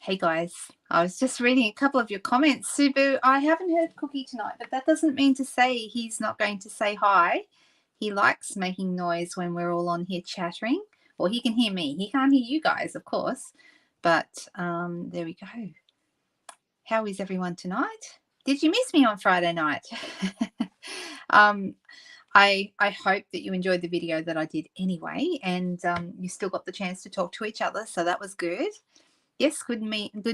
Hey guys, I was just reading a couple of your comments. Subu, I haven't heard Cookie tonight, but that doesn't mean to say he's not going to say hi. He likes making noise when we're all on here chattering. Well, he can hear me. He can't hear you guys, of course. But there we go. How is everyone tonight? Did you miss me on Friday night? I hope that you enjoyed the video that I did anyway, and you still got the chance to talk to each other, so that was good. Yes, good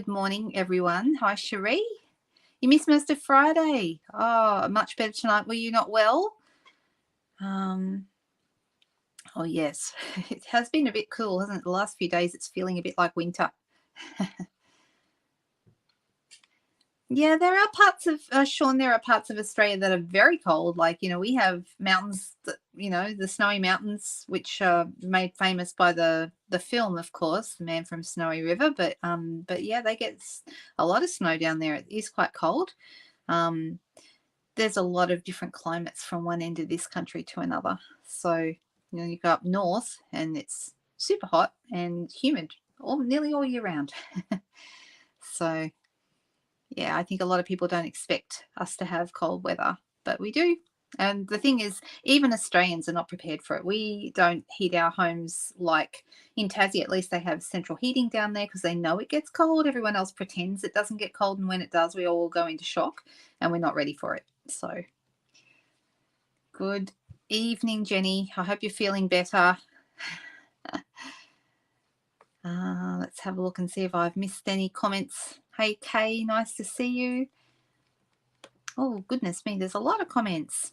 morning, everyone. Hi, Cherie. You missed most of Friday. Oh, much better tonight. Were you not well? Oh, yes. It has been a bit cool, hasn't it? The last few days, it's feeling a bit like winter. Yeah, there are parts of, Sean, there are parts of Australia that are very cold. Like, we have mountains that, the snowy mountains, which are made famous by the film, of course, The Man from Snowy River. But yeah, they get a lot of snow down there. It is quite cold. There's a lot of different climates from one end of this country to another. So, you go up north and it's super hot and humid nearly all year round. So, yeah, I think a lot of people don't expect us to have cold weather, but we do. And the thing is, even Australians are not prepared for it. We don't heat our homes like in Tassie. At least they have central heating down there because they know it gets cold. Everyone else pretends it doesn't get cold, and when it does, we all go into shock and we're not ready for it. So, good evening, Jenny. I hope you're feeling better. Let's have a look and see if I've missed any comments. Hey, Kay, nice to see you. Oh, goodness me, there's a lot of comments.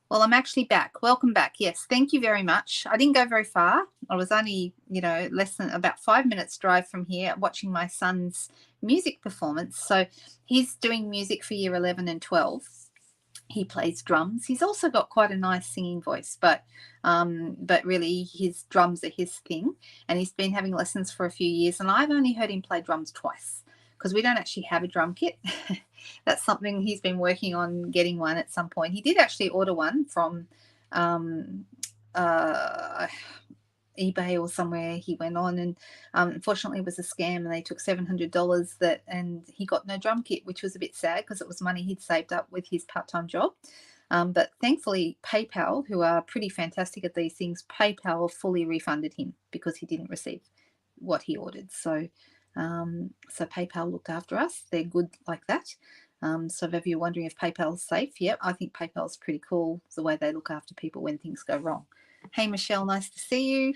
Well, I'm actually back. Welcome back. Yes, thank you very much. I didn't go very far. I was only, less than about 5 minutes drive from here watching my son's music performance. So he's doing music for year 11 and 12. He plays drums. He's also got quite a nice singing voice, but really his drums are his thing. And he's been having lessons for a few years, and I've only heard him play drums twice because we don't actually have a drum kit. That's something he's been working on getting one at some point. He did actually order one from eBay or somewhere. He went on, and unfortunately it was a scam, and they took $700 and he got no drum kit, which was a bit sad because it was money he'd saved up with his part-time job. But thankfully PayPal, who are pretty fantastic at these things, PayPal fully refunded him because he didn't receive what he ordered. So PayPal looked after us. They're good like that. So if you're wondering if PayPal's safe, yeah, I think PayPal's pretty cool, the way they look after people when things go wrong. Hey, Michelle, nice to see you.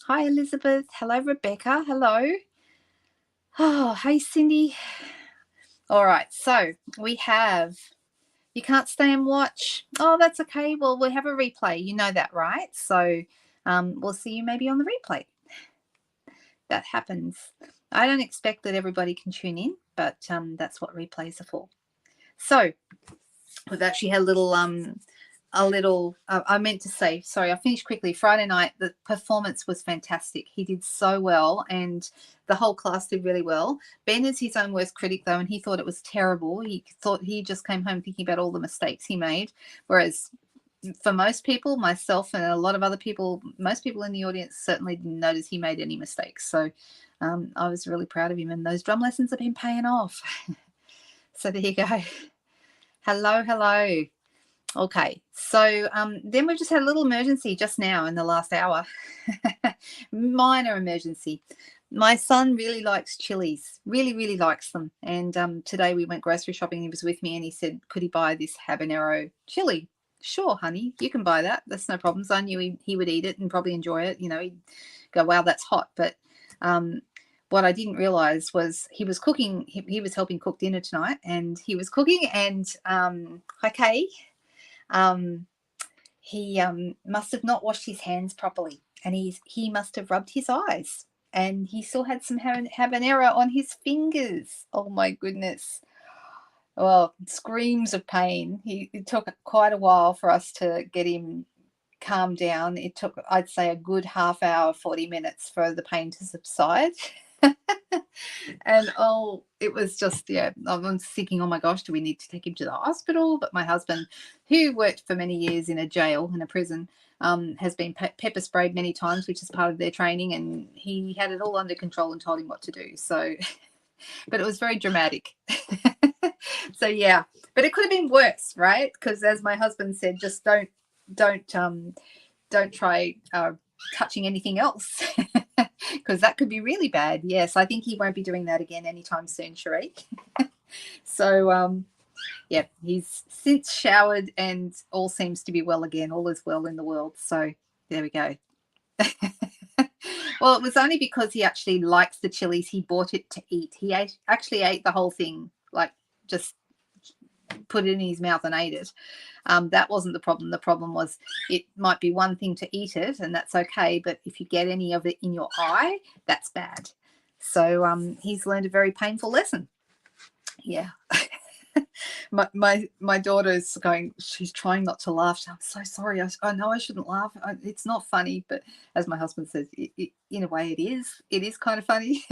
Hi, Elizabeth. Hello, Rebecca. Hello. Oh, hey, Cindy. All right, so we have, you can't stay and watch. Oh, that's okay. Well, we have a replay. You know that, right? So we'll see you maybe on the replay. That happens. I don't expect that everybody can tune in, but that's what replays are for. So we've actually had I meant to say, sorry, I finished quickly. Friday night, the performance was fantastic. He did so well, and the whole class did really well. Ben is his own worst critic, though, and he thought it was terrible. He thought he just came home thinking about all the mistakes he made, whereas for most people, myself and a lot of other people, most people in the audience certainly didn't notice he made any mistakes. So I was really proud of him, and those drum lessons have been paying off. So there you go. Hello. Okay, so then we've just had a little emergency just now in the last hour. Minor emergency. My son really likes chilies, really likes them. And today we went grocery shopping. He was with me, and he said, could he buy this habanero chili? Sure, honey, you can buy that. That's no problems. I knew he would eat it and probably enjoy it. He'd go, wow, that's hot. But what I didn't realize was he was cooking. He was helping cook dinner tonight, and he was cooking. And okay. He must have not washed his hands properly, and he must have rubbed his eyes, and he still had some habanero on his fingers. Oh my goodness. Well, screams of pain. It took quite a while for us to get him calmed down. It took, I'd say, a good half hour, 40 minutes for the pain to subside. And it was just, yeah, I'm thinking, oh my gosh, do we need to take him to the hospital? But my husband, who worked for many years in a jail, in a prison, has been pepper sprayed many times, which is part of their training, and he had it all under control and told him what to do. So, but it was very dramatic. So yeah, but it could have been worse, right? Because as my husband said, just don't try touching anything else, because that could be really bad. Yes, I think he won't be doing that again anytime soon, Sheree. So yeah, he's since showered and all seems to be well again. All is well in the world. So there we go. Well, it was only because he actually likes the chilies. He bought it to eat. He actually ate the whole thing, like just put it in his mouth and ate it. That wasn't the problem. The problem was it might be one thing to eat it, and that's okay, but if you get any of it in your eye, that's bad. So he's learned a very painful lesson. Yeah. my daughter's going, she's trying not to laugh. I'm so sorry. I know I shouldn't laugh. It's not funny, but as my husband says, in a way it is kind of funny.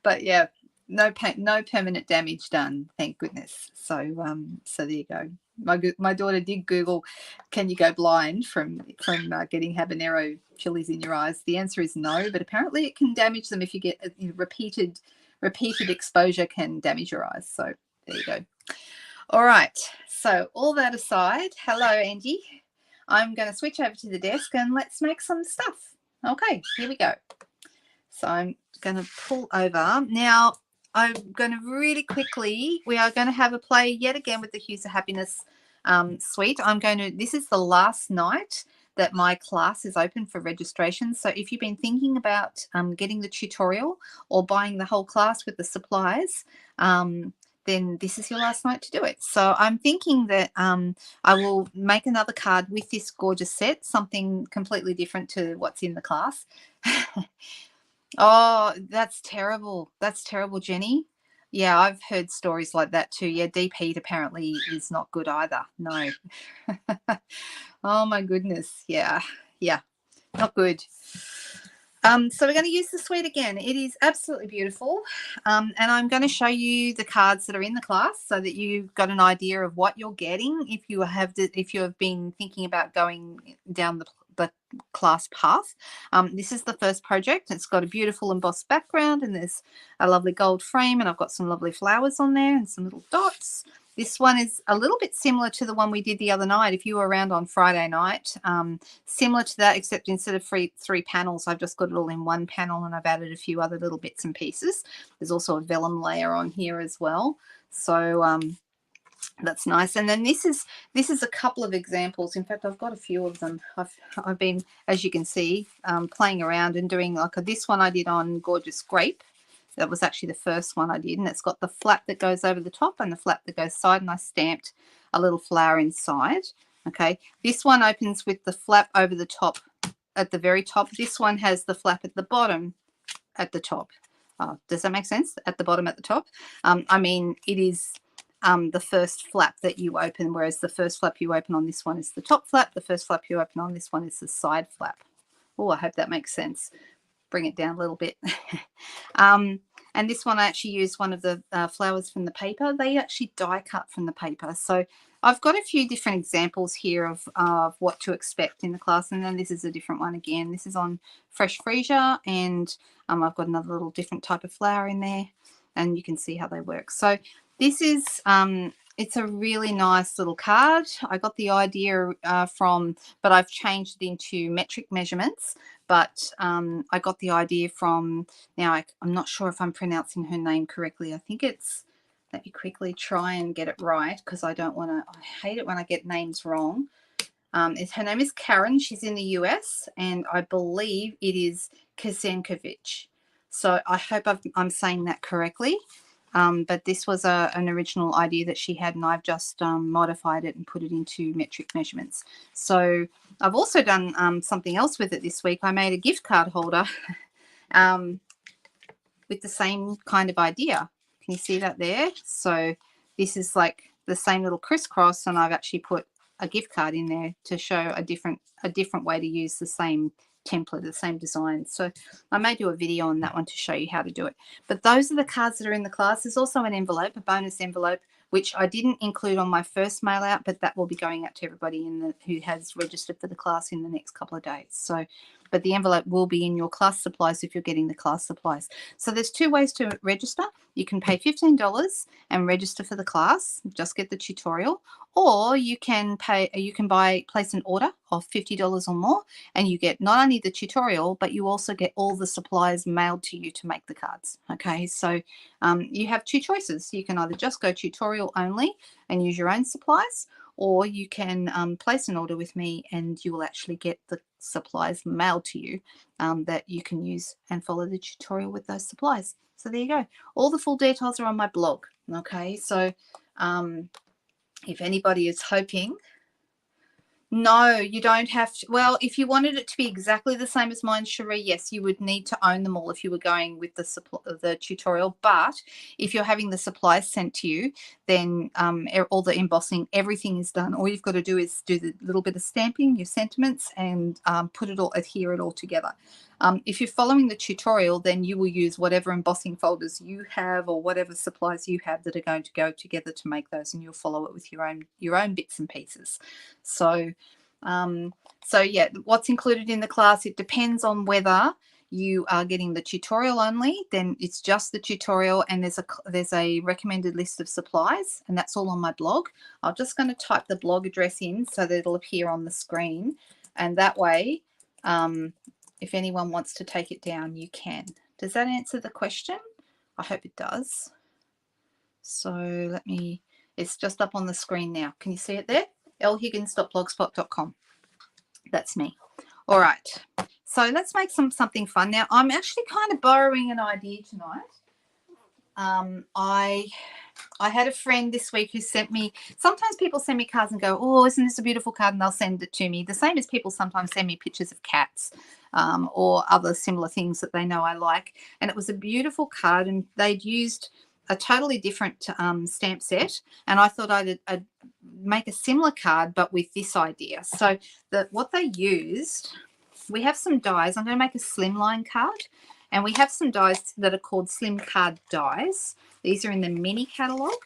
But yeah, no permanent damage done, thank goodness. So there you go. My daughter did Google, can you go blind from getting habanero chilies in your eyes? The answer is no, but apparently it can damage them if you get repeated exposure can damage your eyes. So there you go. All right, so all that aside, hello Angie, I'm going to switch over to the desk and let's make some stuff. Okay, here we go. So I'm going to pull over. Now I'm going to really quickly, we are going to have a play yet again with the Hues of Happiness suite. This is the last night that my class is open for registration. So if you've been thinking about getting the tutorial or buying the whole class with the supplies, then this is your last night to do it. So I'm thinking that I will make another card with this gorgeous set, something completely different to what's in the class. Oh, that's terrible. That's terrible, Jenny. Yeah, I've heard stories like that too. Yeah, deep heat apparently is not good either. No. Oh my goodness. Yeah, not good. So we're going to use the suite again. It is absolutely beautiful. And I'm going to show you the cards that are in the class so that you've got an idea of what you're getting if you have been thinking about going down the class path. This is the first project. It's got a beautiful embossed background and there's a lovely gold frame, and I've got some lovely flowers on there and some little dots. This one is a little bit similar to the one we did the other night. If you were around on Friday night, similar to that, except instead of three panels, I've just got it all in one panel and I've added a few other little bits and pieces. There's also a vellum layer on here as well. So that's nice. And then this is a couple of examples. In fact, I've got a few of them. I've been, as you can see, playing around and doing like this one I did on Gorgeous Grape. That was actually the first one I did, and it's got the flap that goes over the top and the flap that goes side, and I stamped a little flower inside. Okay, this one opens with the flap over the top at the very top. This one has the flap at the bottom at the top. Does that make sense? At the bottom at the top. I mean, it is the first flap that you open, whereas the first flap you open on this one is the top flap. The first flap you open on this one is the side flap. Oh, I hope that makes sense. Bring it down a little bit. And this one I actually used one of the flowers from the paper. They actually die cut from the paper. So I've got a few different examples here of what to expect in the class. And then this is a different one again. This is on Fresh Freesia, and I've got another little different type of flower in there, and you can see how they work. So this is it's a really nice little card. I got the idea but I've changed it into metric measurements. But I got the idea from, now I'm not sure if I'm pronouncing her name correctly. I think it's, let me quickly try and get it right, because I hate it when I get names wrong. Her name is Karen. She's in the US, and I believe it is Kazenkovich. So I hope I'm saying that correctly. But this was an original idea that she had, and I've just modified it and put it into metric measurements. So I've also done something else with it this week. I made a gift card holder with the same kind of idea. Can you see that there? So this is like the same little crisscross, and I've actually put a gift card in there to show a different way to use the same template, the same design. So I may do a video on that one to show you how to do it. But those are the cards that are in the class. There's also an envelope, a bonus envelope, which I didn't include on my first mail out, but that will be going out to everybody who has registered for the class in the next couple of days. So, but the envelope will be in your class supplies if you're getting the class supplies. So there's two ways to register. You can pay $15 and register for the class, just get the tutorial, or you can place an order of $50 or more, and you get not only the tutorial, but you also get all the supplies mailed to you to make the cards. Okay, so you have two choices. You can either just go tutorial only and use your own supplies, or you can place an order with me and you will actually get the supplies mailed to you that you can use and follow the tutorial with those supplies. So there you go. All the full details are on my blog. Okay, so if anybody is hoping, no, you don't have to. Well, if you wanted it to be exactly the same as mine, Cherie, yes, you would need to own them all if you were going with the tutorial. But if you're having the supplies sent to you, then all the embossing, everything is done. All you've got to do is do the little bit of stamping, your sentiments, and adhere it all together. If you're following the tutorial, then you will use whatever embossing folders you have or whatever supplies you have that are going to go together to make those, and you'll follow it with your own bits and pieces. So yeah, what's included in the class, it depends on whether you are getting the tutorial only, then it's just the tutorial, and there's a recommended list of supplies, and that's all on my blog. I'm just going to type the blog address in so that it'll appear on the screen, and that way if anyone wants to take it down, you can. Does that answer the question? I hope it does. So it's just up on the screen now. Can you see it there? lhiggins.blogspot.com. That's me. All right. So let's make something fun. Now, I'm actually kind of borrowing an idea tonight. I had a friend this week who sent me, sometimes people send me cards and go, oh, isn't this a beautiful card? And they'll send it to me. The same as people sometimes send me pictures of cats or other similar things that they know I like. And it was a beautiful card, and they'd used a totally different stamp set. And I thought I'd make a similar card, but with this idea. So what they used, we have some dies. I'm going to make a Slimline card. And we have some dies that are called Slim Card dies. These are in the mini catalogue.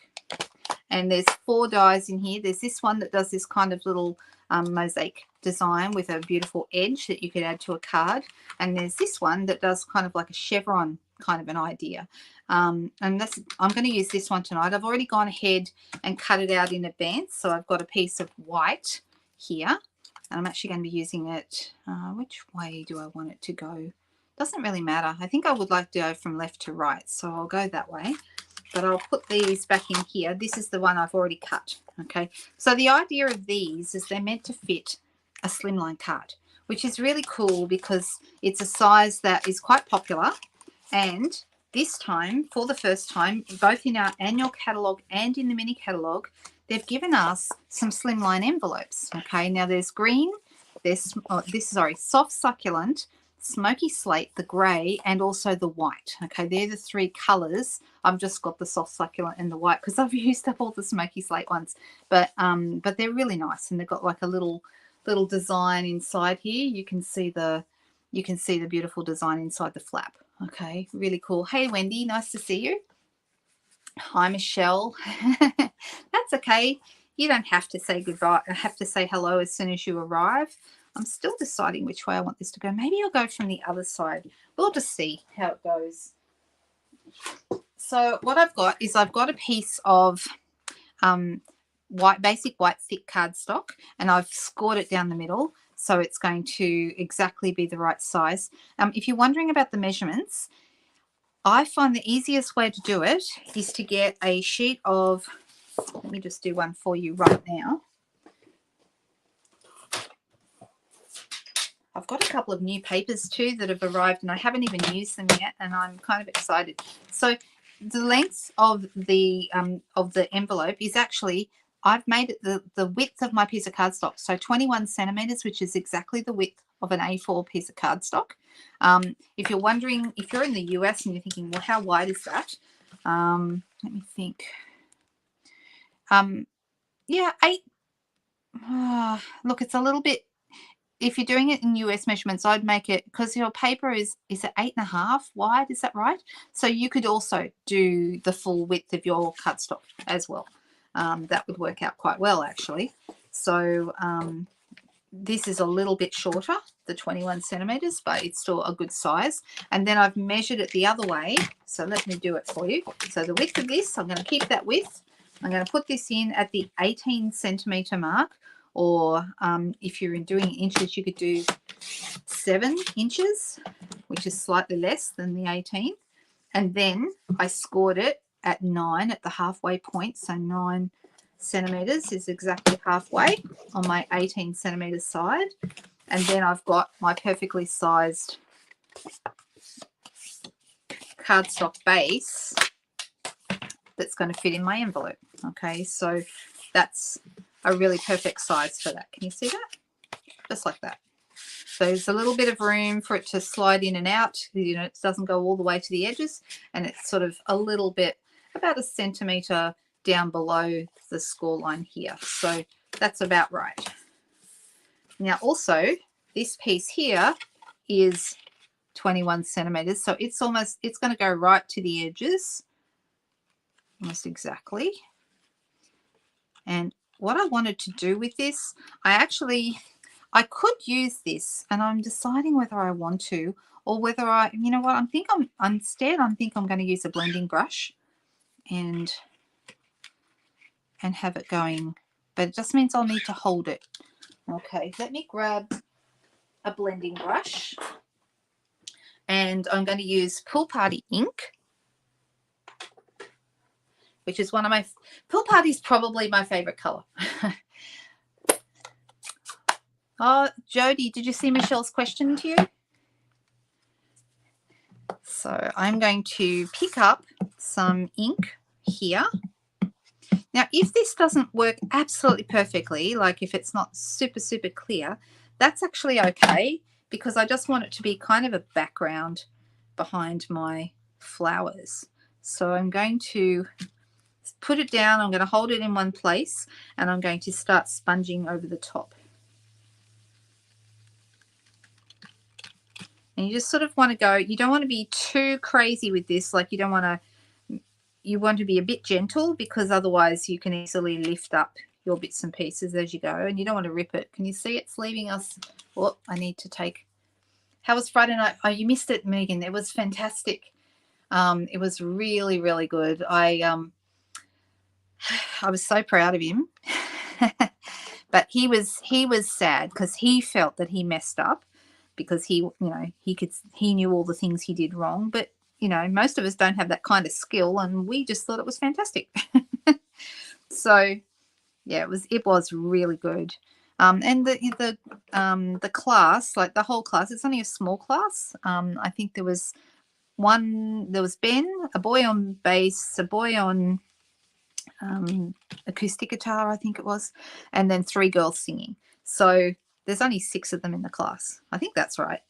And there's 4 dies in here. There's this one that does this kind of little mosaic design with a beautiful edge that you could add to a card. And there's this one that does kind of like a chevron kind of an idea. And I'm going to use this one tonight. I've already gone ahead and cut it out in advance. So I've got a piece of white here. And I'm actually going to be using it. Which way do I want it to go? Doesn't really matter. I think I would like to go from left to right, so I'll go that way. But I'll put these back in here. This is the one I've already cut. Okay, so the idea of these is they're meant to fit a Slimline card, which is really cool because it's a size that is quite popular. And this time, for the first time, both in our annual catalogue and in the mini catalogue, they've given us some Slimline envelopes. Okay, now there's green, there's soft succulent, smoky slate, the grey, and also the white. Okay, they're the 3 colours. I've just got the soft succulent and the white because I've used up all the smoky slate ones. But they're really nice, and they've got like a little design inside here. You can see the beautiful design inside the flap. Okay, really cool. Hey Wendy, nice to see you. Hi Michelle. That's okay. You don't have to say goodbye. I have to say hello as soon as you arrive. I'm still deciding which way I want this to go. Maybe I'll go from the other side. We'll just see how it goes. So what I've got is I've got a piece of basic white thick cardstock, and I've scored it down the middle, so it's going to exactly be the right size. If you're wondering about the measurements, I find the easiest way to do it is to get a sheet of, let me just do one for you right now. I've got a couple of new papers too that have arrived, and I haven't even used them yet, and I'm kind of excited. So the length of the envelope is actually, I've made it the width of my piece of cardstock, so 21 centimeters, which is exactly the width of an A4 piece of cardstock. If you're wondering, if you're in the US and you're thinking, well, how wide is that? Let me think. Yeah, 8. Look, it's a little bit. if you're doing it in US measurements, I'd make it, because your paper is it 8.5 wide, is that right? So you could also do the full width of your cardstock as well. That would work out quite well, actually. So this is a little bit shorter, the 21 centimeters, but it's still a good size. And then I've measured it the other way. So let me do it for you. So the width of this, I'm going to keep that width. I'm going to put this in at the 18 centimeter mark, or if you're doing inches, you could do 7 inches, which is slightly less than the 18. And then I scored it at 9 at the halfway point. So 9 centimeters is exactly halfway on my 18 centimeter side. And then I've got my perfectly sized cardstock base that's going to fit in my envelope. Okay, so that's a really perfect size for that. Can you see that? Just like that. So there's a little bit of room for it to slide in and out. You know, it doesn't go all the way to the edges, and it's sort of a little bit, about 1 centimeter down below the score line here. So that's about right. Now also, this piece here is 21 centimeters. So it's going to go right to the edges, almost exactly. And what I wanted to do with this, I could use this, and I'm deciding whether I want to, or whether you know what, I think I'm going to use a blending brush and have it going, but it just means I'll need to hold it. Okay, let me grab a blending brush, and I'm going to use Pool Party ink, which is one of my, Pool Party is probably my favorite color. Oh, Jody, did you see Michelle's question to you? So I'm going to pick up some ink here. Now, if this doesn't work absolutely perfectly, like if it's not super, super clear, that's actually okay, because I just want it to be kind of a background behind my flowers. So I'm going to put it down, I'm going to hold it in one place, and I'm going to start sponging over the top. And you just sort of want to go, you don't want to be too crazy with this, like you want to be a bit gentle, because otherwise you can easily lift up your bits and pieces as you go, and you don't want to rip it. Can you see it's leaving us? Oh, I need to take, how was Friday night? Oh, you missed it, Megan. It was fantastic. It was really, really good. I was so proud of him. But he was sad because he felt that he messed up, because he knew all the things he did wrong. But you know, most of us don't have that kind of skill, and we just thought it was fantastic. So yeah, it was really good. And the class, like the whole class, it's only a small class. I think there was Ben, a boy on bass, a boy on acoustic guitar, I think it was, and then 3 girls singing. So there's only 6 of them in the class. I think that's right.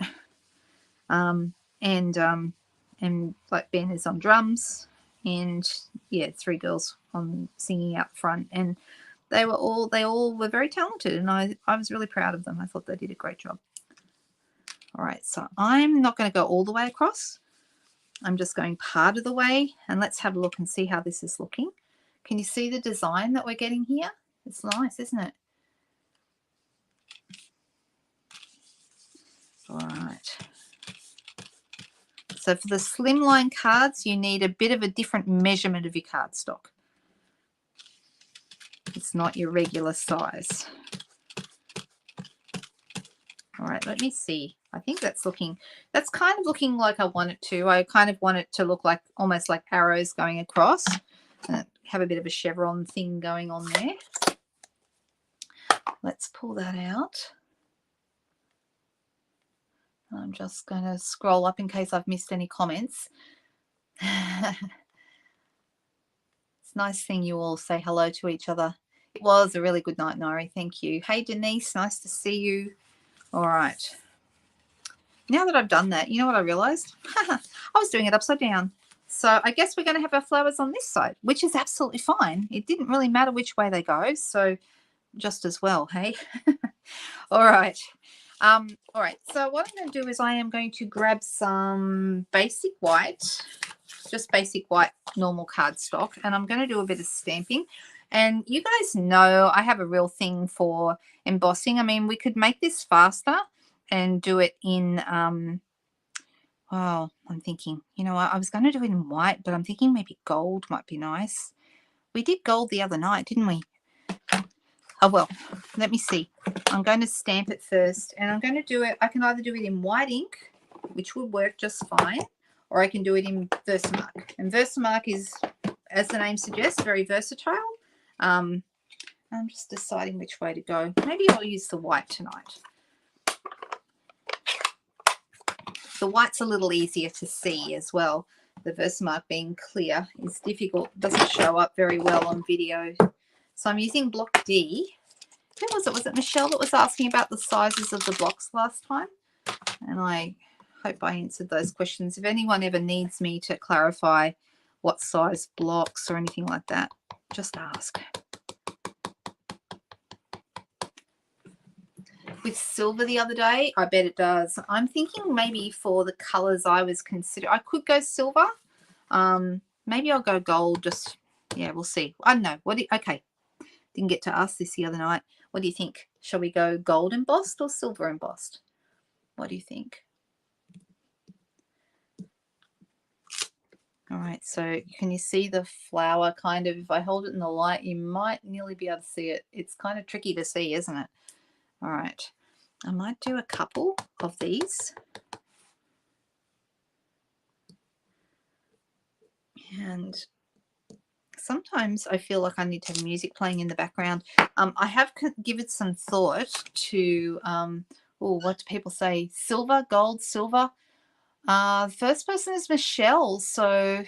And like Ben is on drums, and yeah, 3 girls on singing out front, and they all were very talented, and I was really proud of them. I thought they did a great job. All right, so I'm not going to go all the way across. I'm just going part of the way, and let's have a look and see how this is looking. Can you see the design that we're getting here? It's nice, isn't it? All right. So for the Slimline cards, you need a bit of a different measurement of your cardstock. It's not your regular size. All right, let me see. I think that's kind of looking like I want it to. I kind of want it to look like almost like arrows going across. Have a bit of a chevron thing going on there. Let's pull that out. I'm just going to scroll up in case I've missed any comments. It's a nice thing you all say hello to each other. It was a really good night, Nari. Thank you. Hey, Denise, nice to see you. All right. Now that I've done that, you know what I realized? I was doing it upside down. So I guess we're going to have our flowers on this side, which is absolutely fine. It didn't really matter which way they go, so just as well, hey? All right. All right, so what I'm going to do is I am going to grab some basic white, just basic white normal cardstock, and I'm going to do a bit of stamping. And you guys know I have a real thing for embossing. I mean, we could make this faster and do it in, oh, I'm thinking, you know what, I was going to do it in white, but I'm thinking maybe gold might be nice. We did gold the other night, didn't we? Oh, well, let me see. I'm going to stamp it first, and I'm going to do it. I can either do it in white ink, which would work just fine, or I can do it in Versamark. And Versamark is, as the name suggests, very versatile. I'm just deciding which way to go. Maybe I'll use the white tonight. The white's a little easier to see as well. The Versamark being clear is difficult, doesn't show up very well on video. So I'm using block D. Who was it? Was it Michelle that was asking about the sizes of the blocks last time? And I hope I answered those questions. If anyone ever needs me to clarify what size blocks or anything like that, just ask. With silver the other day, I bet it does. I'm thinking maybe for the colors I was considering, I could go silver. Maybe I'll go gold. Just, yeah, we'll see. I don't know. Okay. Didn't get to ask this the other night. What do you think? Shall we go gold embossed or silver embossed? What do you think? All right, so can you see the flower kind of? If I hold it in the light, you might nearly be able to see it. It's kind of tricky to see, isn't it? All right, I might do a couple of these. And sometimes I feel like I need to have music playing in the background. I have given some thought to, what do people say? Silver, gold, silver. The first person is Michelle. So,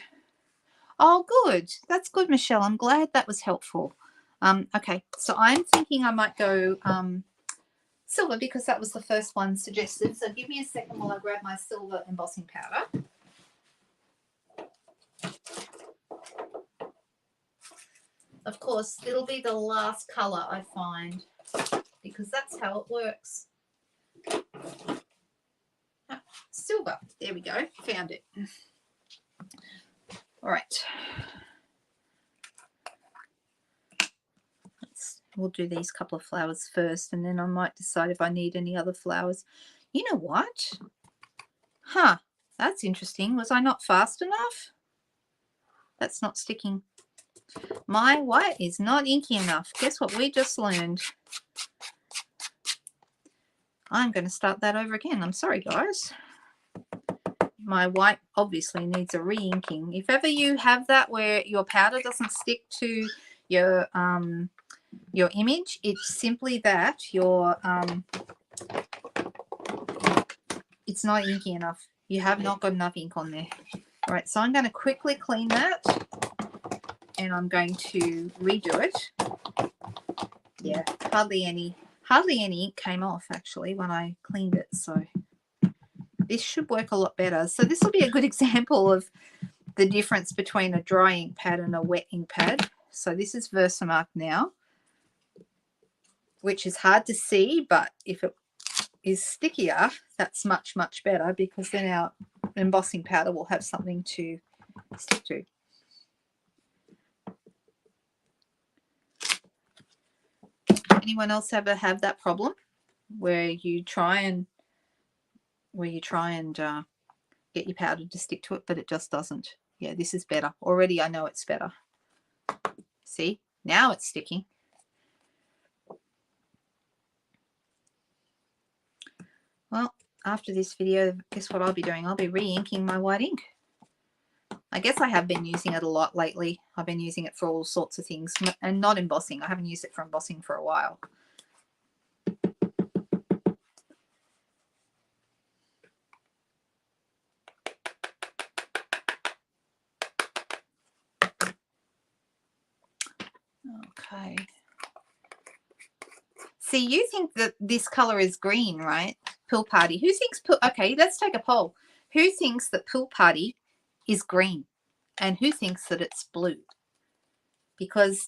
oh, good. That's good, Michelle. I'm glad that was helpful. Okay, so I'm thinking I might go silver because that was the first one suggested. So give me a second while I grab my silver embossing powder. Of course, it'll be the last colour I find because that's how it works. Silver. There we go. Found it. All right. We'll do these couple of flowers first, and then I might decide if I need any other flowers. You know what? Huh. That's interesting. Was I not fast enough? That's not sticking. My white is not inky enough. Guess what we just learned? I'm going to start that over again. I'm sorry, guys. My white obviously needs a re-inking. If ever you have that where your powder doesn't stick to your image, it's simply that it's not inky enough. You have not got enough ink on there. All right, so I'm going to quickly clean that, and I'm going to redo it. Yeah, hardly any ink came off actually when I cleaned it, so this should work a lot better. So this will be a good example of the difference between a dry ink pad and a wet ink pad. So this is Versamark now, which is hard to see, but if it is stickier, that's much, much better because then our embossing powder will have something to stick to. Anyone else ever have that problem where you try and get your powder to stick to it, but it just doesn't? Yeah, this is better. Already I know it's better. See, now it's sticking. Well, after this video, guess what I'll be doing? I'll be re-inking my white ink. I guess I have been using it a lot lately. I've been using it for all sorts of things, and not embossing. I haven't used it for embossing for a while. Okay. See, you think that this color is green, right? Pool Party. Who thinks okay, let's take a poll. Who thinks that Pool Party is green? And who thinks that it's blue? Because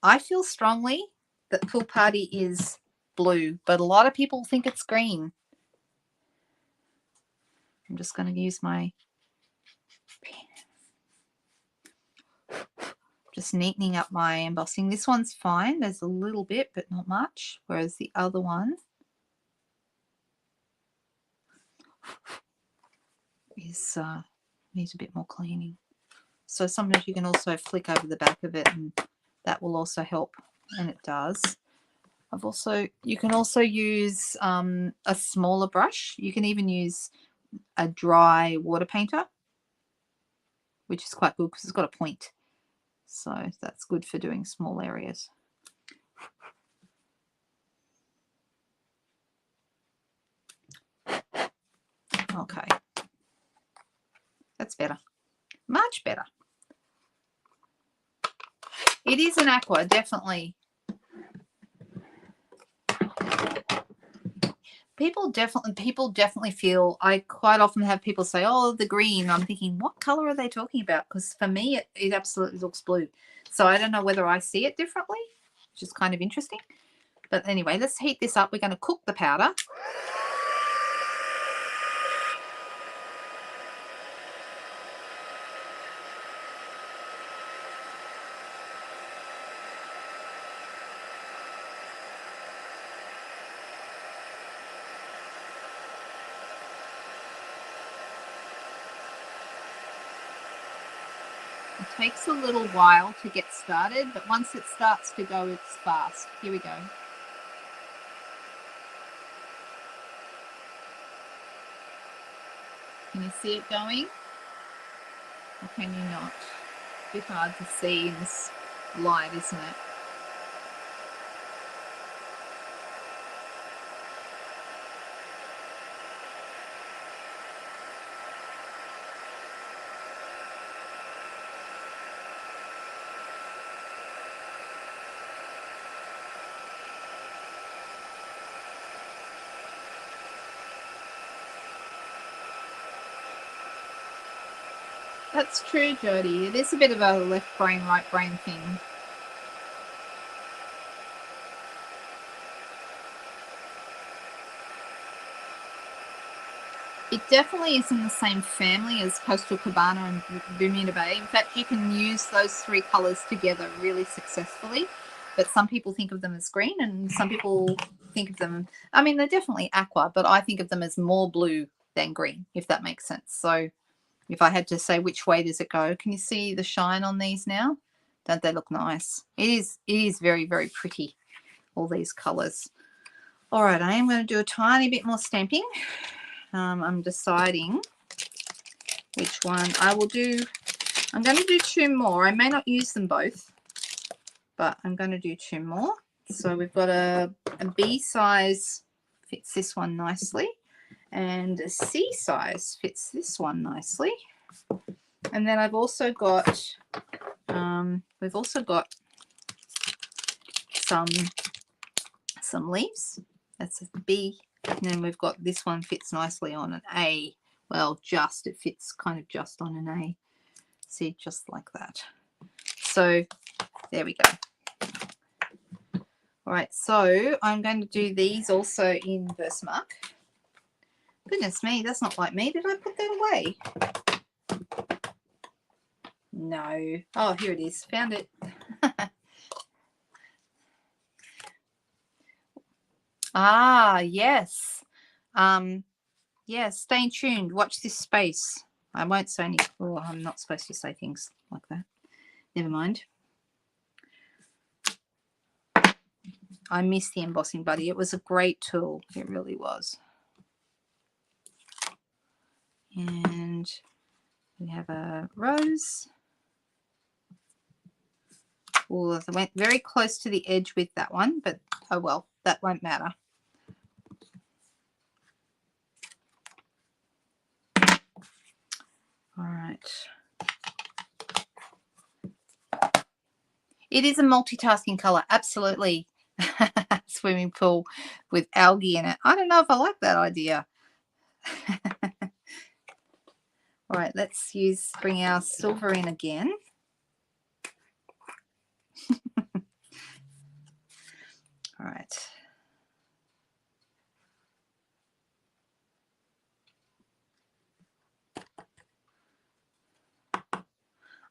I feel strongly that Pool Party is blue, but a lot of people think it's green. I'm just going to use my pen. Just neatening up my embossing. This one's fine. There's a little bit, but not much. Whereas the other one is needs a bit more cleaning. So sometimes you can also flick over the back of it, and that will also help, and it does. You can also use a smaller brush. You can even use a dry water painter, which is quite good because it's got a point. So that's good for doing small areas. Okay. That's better. Much better. It is an aqua, definitely. People definitely feel, I quite often have people say, oh, the green. I'm thinking, what color are they talking about? Because for me, it absolutely looks blue. So I don't know whether I see it differently, which is kind of interesting. But anyway, let's heat this up. We're going to cook the powder. It takes a little while to get started, but once it starts to go, it's fast. Here we go. Can you see it going? Or can you not? It's a bit hard to see in this light, isn't it? That's true, Jodie. It is a bit of a left brain, right brain thing. It definitely is in the same family as Coastal Cabana and Bermuda Bay. In fact, you can use those three colours together really successfully. But some people think of them as green, and some people think of them, I mean, they're definitely aqua, but I think of them as more blue than green, if that makes sense. So if I had to say which way does it go, can you see the shine on these now? Don't they look nice? It is very, very pretty, all these colours. All right, I am going to do a tiny bit more stamping. I'm deciding which one I will do. I'm going to do two more. I may not use them both, but I'm going to do two more. So we've got a B size, fits this one nicely, and a C size fits this one nicely. And then I've also got, we've also got some leaves. That's a B. And then we've got this one fits nicely on an A. Well, it fits kind of just on an A. See, just like that. So there we go. All right, so I'm going to do these also in Versamark. Goodness me, that's not like me. Did I put that away? No. Oh, here it is. Found it. Ah, yes. Yes, stay tuned. Watch this space. I won't say any. Oh, I'm not supposed to say things like that. Never mind. I miss the Embossing Buddy. It was a great tool. It really was. And we have a rose. Oh, I went very close to the edge with that one, but oh well, that won't matter. All right. It is a multitasking color, absolutely. Swimming pool with algae in it. I don't know if I like that idea. All right, let's bring our silver in again. All right.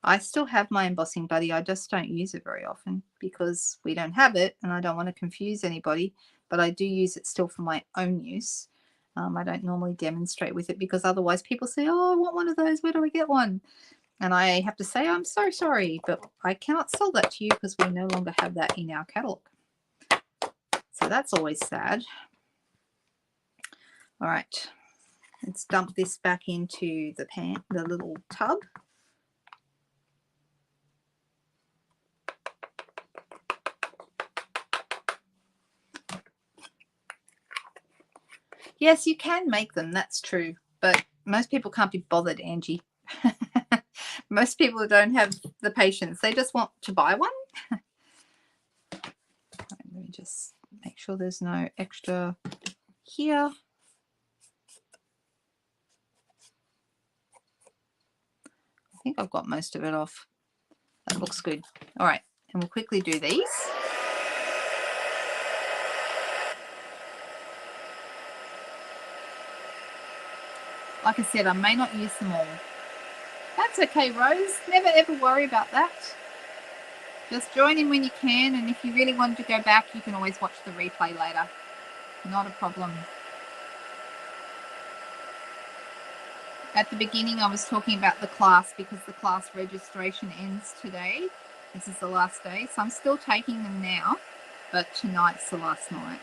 I still have my embossing buddy. I just don't use it very often because we don't have it and I don't want to confuse anybody, but I do use it still for my own use. I don't normally demonstrate with it because otherwise people say, oh, I want one of those. Where do I get one? And I have to say, I'm so sorry, but I cannot sell that to you because we no longer have that in our catalog. So that's always sad. All right, let's dump this back into the pan, the little tub. Yes, you can make them, that's true. But most people can't be bothered, Angie. Most people don't have the patience. They just want to buy one. Let me just make sure there's no extra here. I think I've got most of it off. That looks good. All right, and we'll quickly do these. Like I said, I may not use them all. That's okay, Rose. Never ever worry about that. Just join in when you can, and if you really wanted to go back, you can always watch the replay later. Not a problem. At the beginning, I was talking about the class because the class registration ends today. This is the last day, so I'm still taking them now, but tonight's the last night.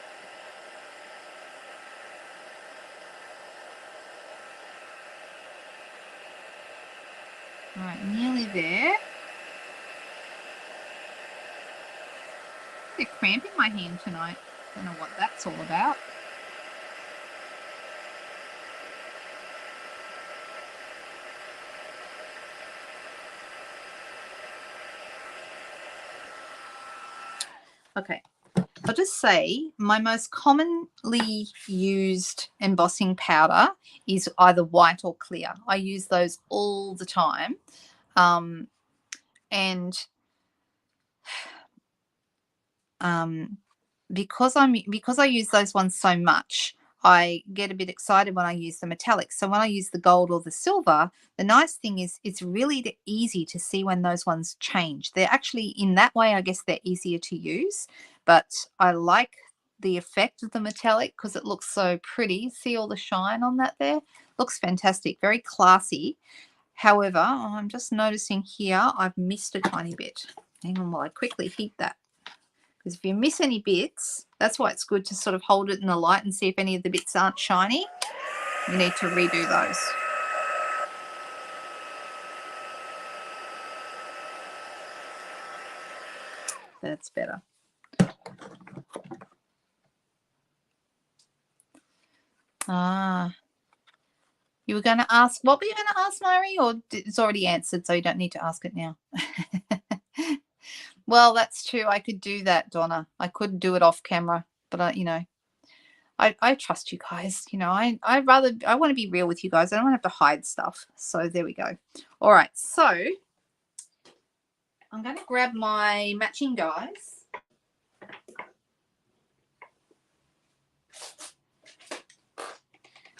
All right, nearly there. They're cramping my hand tonight. Don't know what that's all about. Okay, I'll just say my most commonly used embossing powder is either white or clear. I use those all the time. Because I use those ones so much, I get a bit excited when I use the metallics. So when I use the gold or the silver, the nice thing is it's really easy to see when those ones change. They're actually, in that way, I guess they're easier to use, but I like the effect of the metallic because it looks so pretty. See all the shine on that there? Looks fantastic, very classy. However, I'm just noticing here I've missed a tiny bit. Hang on while I quickly heat that. Because if you miss any bits, that's why it's good to sort of hold it in the light and see if any of the bits aren't shiny. You need to redo those. That's better. You were going to ask, what were you going to ask, Mary? Or it's already answered, so you don't need to ask it now. Well, that's true. I could do that, Donna. I could do it off camera, but I trust you guys. I want to be real with you guys. I don't want to have to hide stuff. So there we go. All right. So I'm going to grab my matching dies.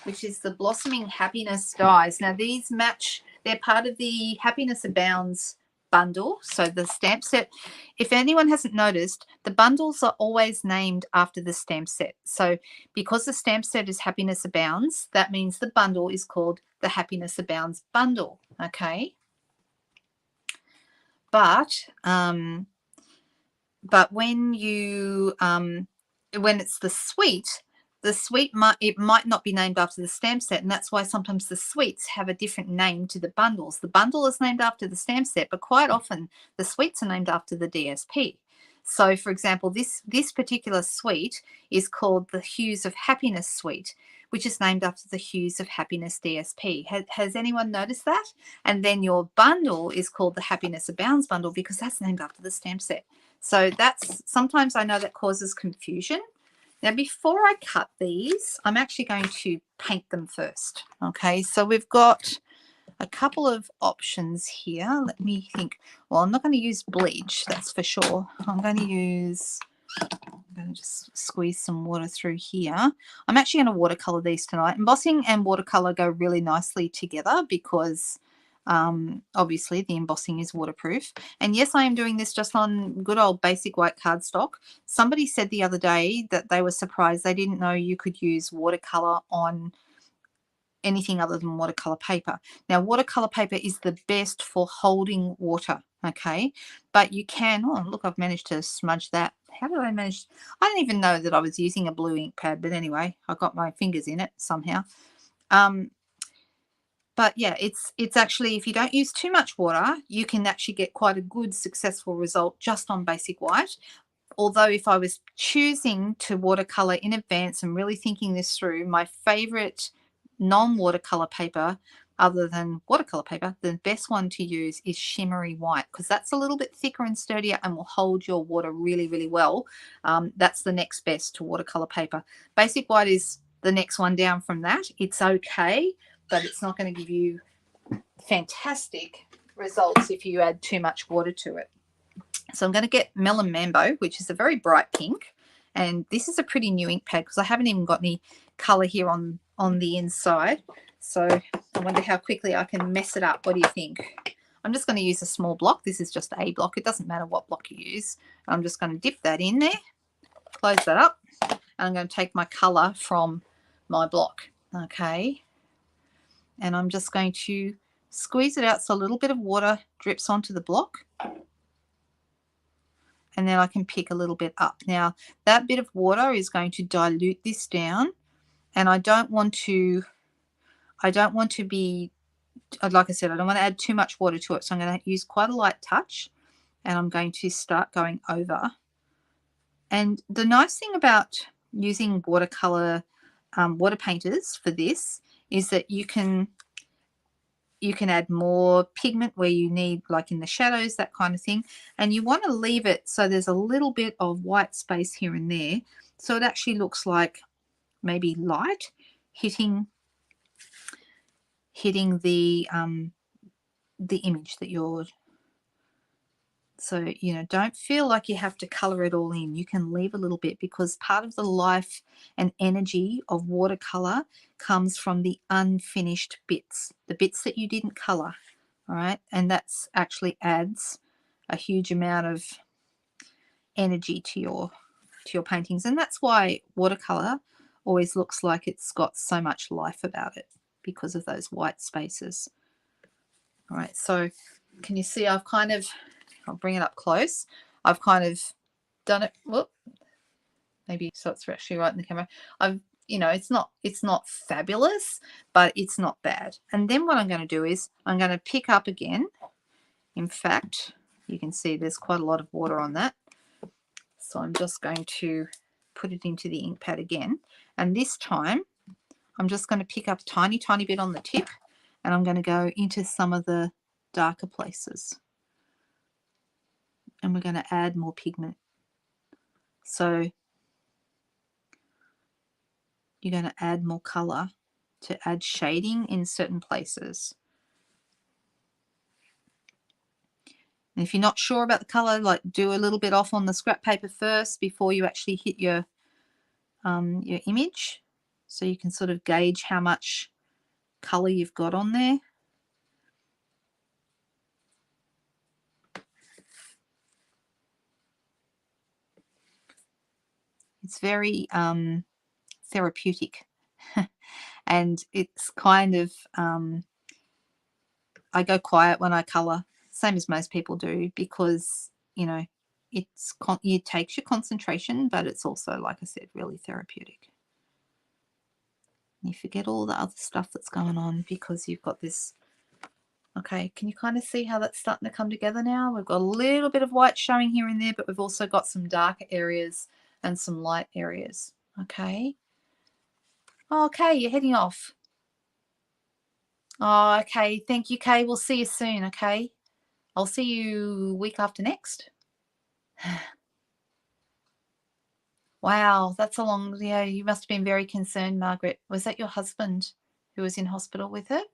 Which is the Blossoming Happiness dies. Now these match, they're part of the Happiness Abounds bundle. So the stamp set, if anyone hasn't noticed, the bundles are always named after the stamp set. So because the stamp set is Happiness Abounds, that means the bundle is called the Happiness Abounds bundle. Okay. But when you when it's the suite it might not be named after the stamp set, and that's why sometimes the suites have a different name to the bundles. The bundle is named after the stamp set, but quite often the suites are named after the DSP. So for example, this particular suite is called the Hues of Happiness suite, which is named after the Hues of Happiness DSP. Has anyone noticed that? And then your bundle is called the Happiness Abounds bundle because that's named after the stamp set. So that's, sometimes I know that causes confusion. Now, before I cut these, I'm actually going to paint them first. Okay, so we've got a couple of options here. Let me think. Well, I'm not going to use bleach, that's for sure. I'm going to just squeeze some water through here. I'm actually going to watercolor these tonight. Embossing and watercolor go really nicely together because Obviously, the embossing is waterproof. And yes, I am doing this just on good old basic white cardstock. Somebody said the other day that they were surprised they didn't know you could use watercolor on anything other than watercolor paper. Now, watercolor paper is the best for holding water, okay? But you can, oh, look, I've managed to smudge that. How did I manage? I didn't even know that I was using a blue ink pad, but anyway, I got my fingers in it somehow. But yeah, it's actually, if you don't use too much water, you can actually get quite a good successful result just on basic white. Although if I was choosing to watercolor in advance and really thinking this through, my favorite non-watercolor paper other than watercolor paper, the best one to use is shimmery white, because that's a little bit thicker and sturdier and will hold your water really, really well. That's the next best to watercolor paper. Basic white is the next one down from that. It's okay, but it's not going to give you fantastic results if you add too much water to it. So I'm going to get Melon Mambo, which is a very bright pink. And this is a pretty new ink pad because I haven't even got any color here on the inside. So I wonder how quickly I can mess it up. What do you think? I'm just going to use a small block. This is just a block. It doesn't matter what block you use. I'm just going to dip that in there, close that up, and I'm going to take my color from my block. Okay. And I'm just going to squeeze it out so a little bit of water drips onto the block. And then I can pick a little bit up. Now, that bit of water is going to dilute this down, and I don't want to be, like I said, I don't want to add too much water to it. So I'm going to use quite a light touch, and I'm going to start going over. And the nice thing about using watercolor water painters for this is that you can add more pigment where you need, like in the shadows, that kind of thing. And you want to leave it so there's a little bit of white space here and there. So it actually looks like maybe light hitting the image that you're. So, you know, don't feel like you have to color it all in. You can leave a little bit, because part of the life and energy of watercolor comes from the unfinished bits, the bits that you didn't color. All right. And that's actually adds a huge amount of energy to your paintings. And that's why watercolor always looks like it's got so much life about it, because of those white spaces. All right. So can you see I've kind of, I'll bring it up close. I've kind of done it. Whoop, maybe so it's actually right in the camera. You know, it's not fabulous, but it's not bad. And then what I'm going to do is I'm going to pick up again. In fact, you can see there's quite a lot of water on that. So I'm just going to put it into the ink pad again. And this time I'm just going to pick up a tiny, tiny bit on the tip, and I'm going to go into some of the darker places. And we're going to add more pigment. So you're going to add more color to add shading in certain places. And if you're not sure about the color, like, do a little bit off on the scrap paper first before you actually hit your image, so you can sort of gauge how much color you've got on there. It's very therapeutic. And it's kind of, I go quiet when I color, same as most people do, because, you know, it takes your concentration, but it's also, like I said, really therapeutic. You forget all the other stuff that's going on because you've got this. Okay, can you kind of see how that's starting to come together now? We've got a little bit of white showing here and there, but we've also got some darker areas and some light areas. Okay. Okay, you're heading off. Oh, okay. Thank you, Kay. We'll see you soon, okay? I'll see you week after next. Wow, that's a long, yeah, you must have been very concerned, Margaret. Was that your husband who was in hospital with it?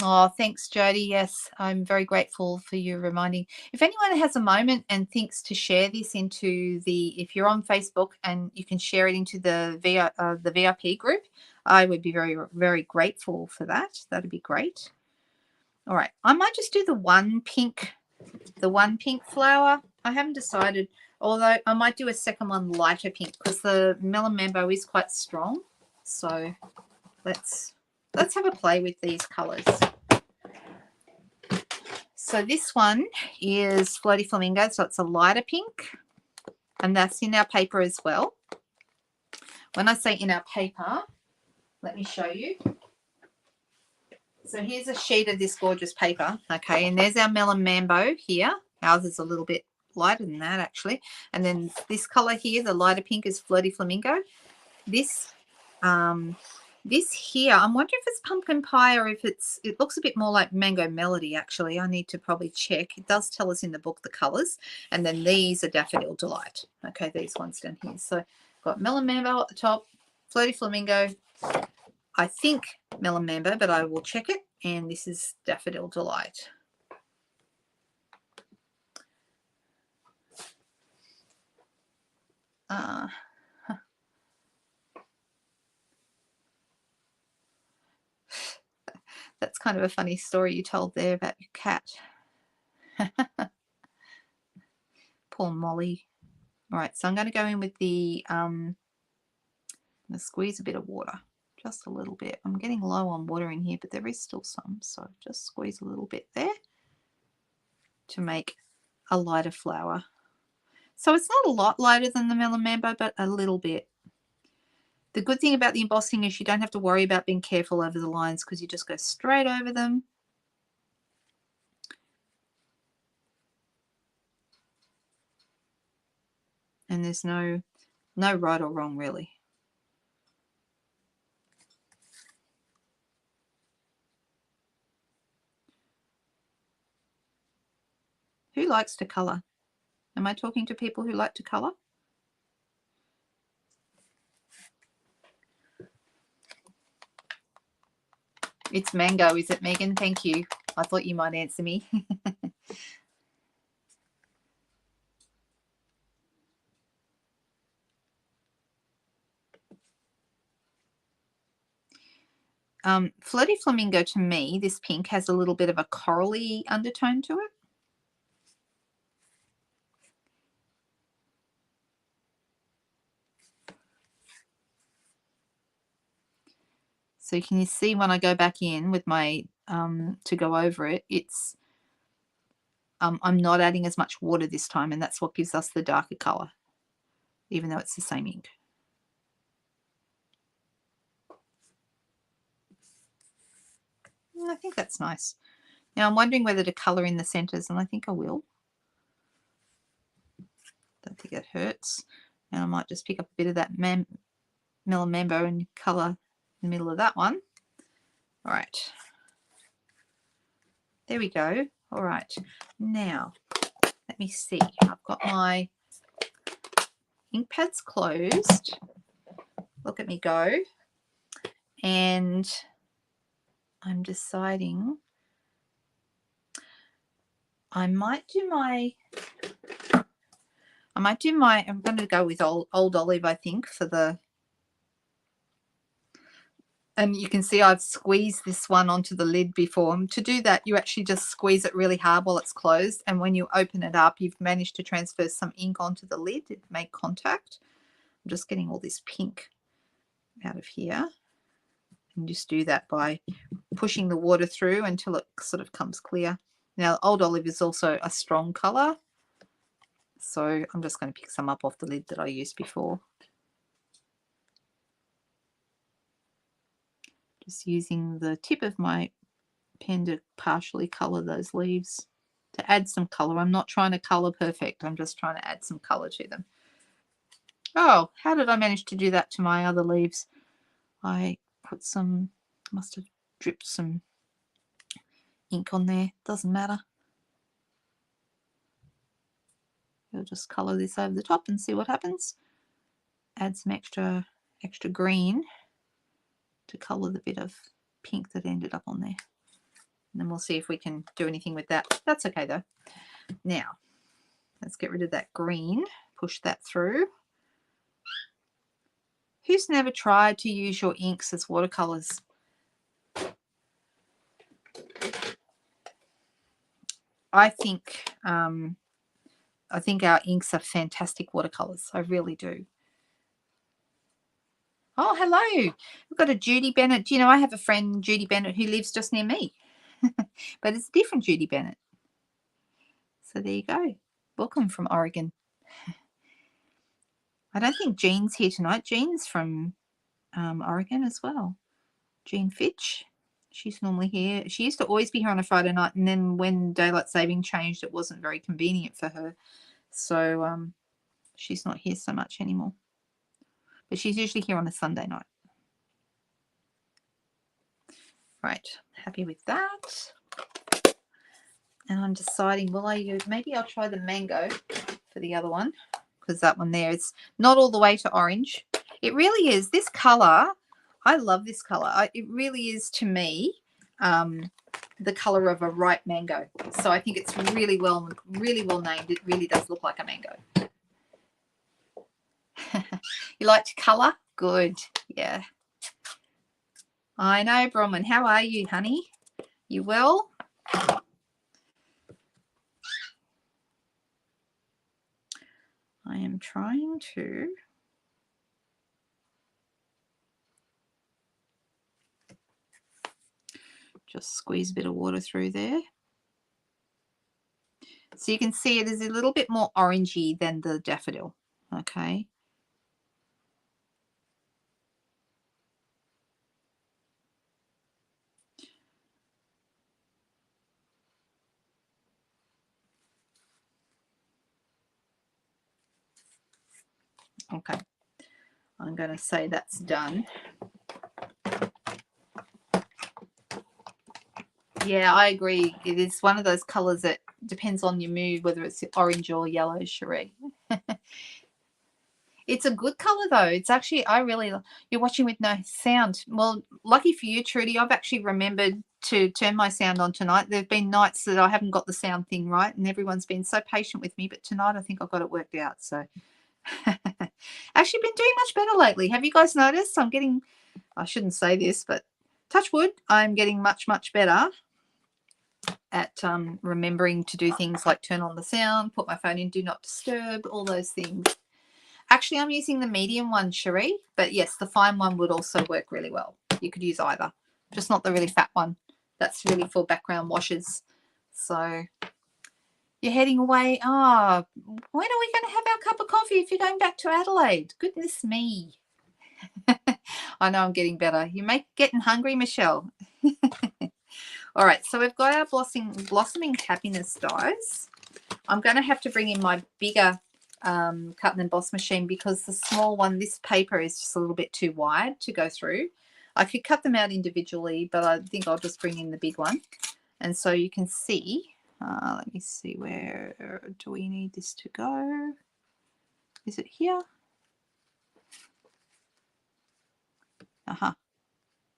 Oh, thanks, Jody. Yes, I'm very grateful for you reminding. If anyone has a moment and thinks to share this into if you're on Facebook and you can share it into the VIP group, I would be very, very grateful for that. That'd be great. All right, I might just do the one pink flower. I haven't decided, although I might do a second one lighter pink because the Melon Mambo is quite strong. So let's have a play with these colors. So this one is Floaty Flamingo, so it's a lighter pink, and that's in our paper as well. When I say in our paper, let me show you. So here's a sheet of this gorgeous paper, okay, and there's our Melon Mambo here. Ours is a little bit lighter than that, actually. And then this color here, the lighter pink, is Floaty Flamingo. This here, I'm wondering if it's pumpkin pie or if it looks a bit more like Mango Melody, actually. I need to probably check. It does tell us in the book the colors. And then these are Daffodil Delight. Okay, these ones down here. So got Melon Mambo at the top, Floaty Flamingo, I think Melon Mambo, but I will check it. And this is Daffodil Delight. That's kind of a funny story you told there about your cat. Poor Molly. All right, so I'm going to go in with the, I'm going to squeeze a bit of water, just a little bit. I'm getting low on water in here, but there is still some, so just squeeze a little bit there to make a lighter flower. So it's not a lot lighter than the Melon Mambo, but a little bit. The good thing about the embossing is you don't have to worry about being careful over the lines because you just go straight over them. And there's no right or wrong, really. Who likes to colour? Am I talking to people who like to colour? It's mango, is it, Megan? Thank you. I thought you might answer me. Floaty Flamingo, to me, this pink has a little bit of a corally undertone to it. So can you see when I go back in with my, to go over it, it's, I'm not adding as much water this time, and that's what gives us the darker colour, even though it's the same ink. I think that's nice. Now I'm wondering whether to colour in the centres, and I think I will. Don't think it hurts. And I might just pick up a bit of that Melon Mambo and colour the middle of that one. All right. There we go. All right. Now, let me see. I've got my ink pads closed. Look at me go. And I'm deciding I'm going to go with old olive, I think, for the, and you can see I've squeezed this one onto the lid before. To do that, you actually just squeeze it really hard while it's closed, and when you open it up, you've managed to transfer some ink onto the lid. It made contact. I'm just getting all this pink out of here, and just do that by pushing the water through until it sort of comes clear. Now, old olive is also a strong color, so I'm just going to pick some up off the lid that I used before. Just using the tip of my pen to partially color those leaves, to add some color. I'm not trying to color perfect. I'm just trying to add some color to them. Oh, how did I manage to do that to my other leaves? I put some, must have dripped some ink on there. Doesn't matter. We'll just color this over the top and see what happens. Add some extra green to color the bit of pink that ended up on there. And we'll see if we can do anything with that. That's okay though. Now, let's get rid of that green. Push that through. Who's never tried to use your inks as watercolors? I think our inks are fantastic watercolors. I really do. Oh, hello. We've got a Judy Bennett. Do you know I have a friend, Judy Bennett, who lives just near me. But it's a different Judy Bennett. So there you go. Welcome from Oregon. I don't think Jean's here tonight. Jean's from Oregon as well. Jean Fitch. She's normally here. She used to always be here on a Friday night, and then when daylight saving changed, it wasn't very convenient for her. So she's not here so much anymore. But she's usually here on a Sunday night. Right, happy with that. And I'm deciding, will I use, maybe I'll try the mango for the other one, because that one there is not all the way to orange. It really is. This color, I love this color. It really is, to me, the color of a ripe mango. So I think it's really well named. It really does look like a mango. You like to color? Good. Yeah. I know, Bronwyn. How are you, honey? You well? I am trying to just squeeze a bit of water through there. So you can see it is a little bit more orangey than the daffodil. Okay. Okay. I'm going to say that's done. Yeah, I agree. It is one of those colors that depends on your mood, whether it's orange or yellow, Cherie. It's a good color though. It's actually, you're watching with no sound. Well, lucky for you, Trudy, I've actually remembered to turn my sound on tonight. There have been nights that I haven't got the sound thing right, and everyone's been so patient with me, but tonight I think I've got it worked out. So actually been doing much better lately. Have you guys noticed? I shouldn't say this, but touch wood, I'm getting much, much better at remembering to do things like turn on the sound, put my phone in do not disturb, all those things. Actually, I'm using the medium one, Cherie, but yes, the fine one would also work really well. You could use either, just not the really fat one. That's really for background washes. So you're heading away. Oh, when are we going to have our cup of coffee if you're going back to Adelaide? Goodness me. I know I'm getting better. You getting hungry, Michelle. All right, so we've got our blossoming happiness dies. I'm going to have to bring in my bigger cut and emboss machine because the small one, this paper is just a little bit too wide to go through. I could cut them out individually, but I think I'll just bring in the big one. And so you can see, let me see, where do we need this to go? Is it here?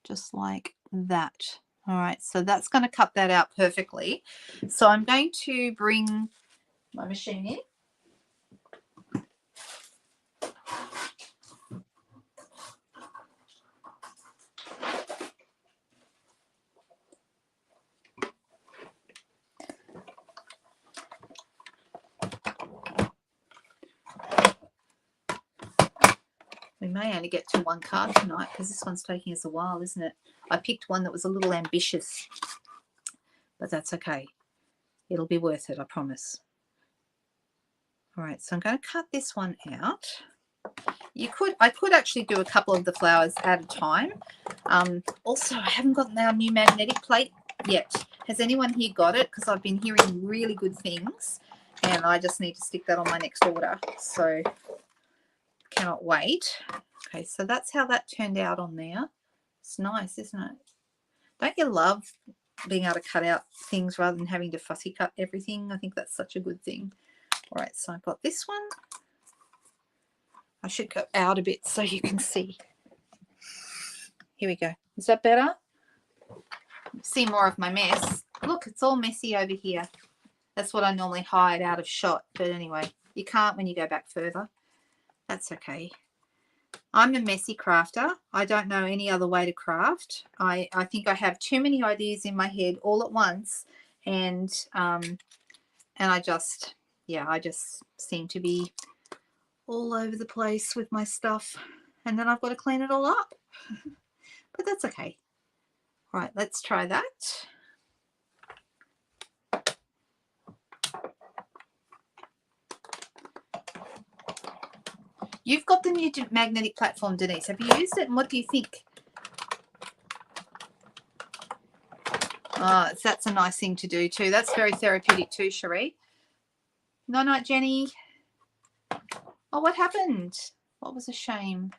Just like that. All right, so that's going to cut that out perfectly. So I'm going to bring my machine in. We may only get to one card tonight because this one's taking us a while, isn't it? I picked one that was a little ambitious, but that's okay. It'll be worth it, I promise. All right, so I'm going to cut this one out. I could actually do a couple of the flowers at a time. Also, I haven't got our new magnetic plate yet. Has anyone here got it? Because I've been hearing really good things, and I just need to stick that on my next order. So cannot wait. Okay, so that's how that turned out on there. It's nice, isn't it? Don't you love being able to cut out things rather than having to fussy cut everything? I think that's such a good thing. All right, so I've got this one. I should go out a bit so you can see. Here we go. Is that better? See more of my mess. Look, it's all messy over here. That's what I normally hide out of shot. But anyway, you can't when you go back further. That's okay. I'm a messy crafter. I don't know any other way to craft. I think I have too many ideas in my head all at once. And I just, yeah, I just seem to be all over the place with my stuff. And then I've got to clean it all up. But that's okay. All right, let's try that. You've got the new magnetic platform, Denise. Have you used it, and what do you think? Oh, that's a nice thing to do too. That's very therapeutic too, Cherie. Night, Jenny. Oh, what happened? What was a shame?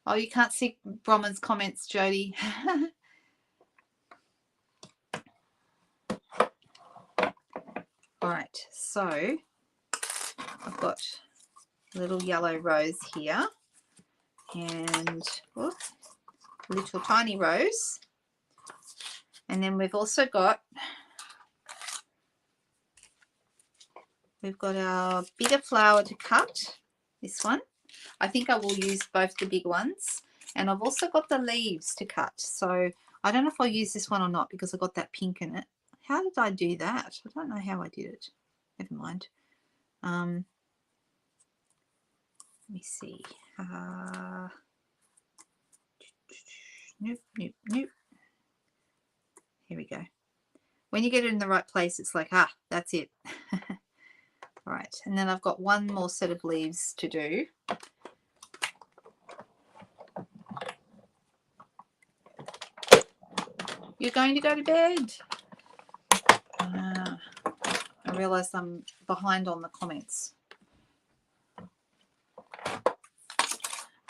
Oh, you can't see Brahman's comments, Jody. All right, so I've got a little yellow rose here and little tiny rose. And then we've also got, our bigger flower to cut, this one. I think I will use both the big ones. And I've also got the leaves to cut. So I don't know if I'll use this one or not because I got that pink in it. How did I do that? I don't know how I did it. Never mind. Let me see. Nope. Here we go. When you get it in the right place, it's like, that's it. All right, and then I've got one more set of leaves to do. You're going to go to bed? I realise I'm behind on the comments.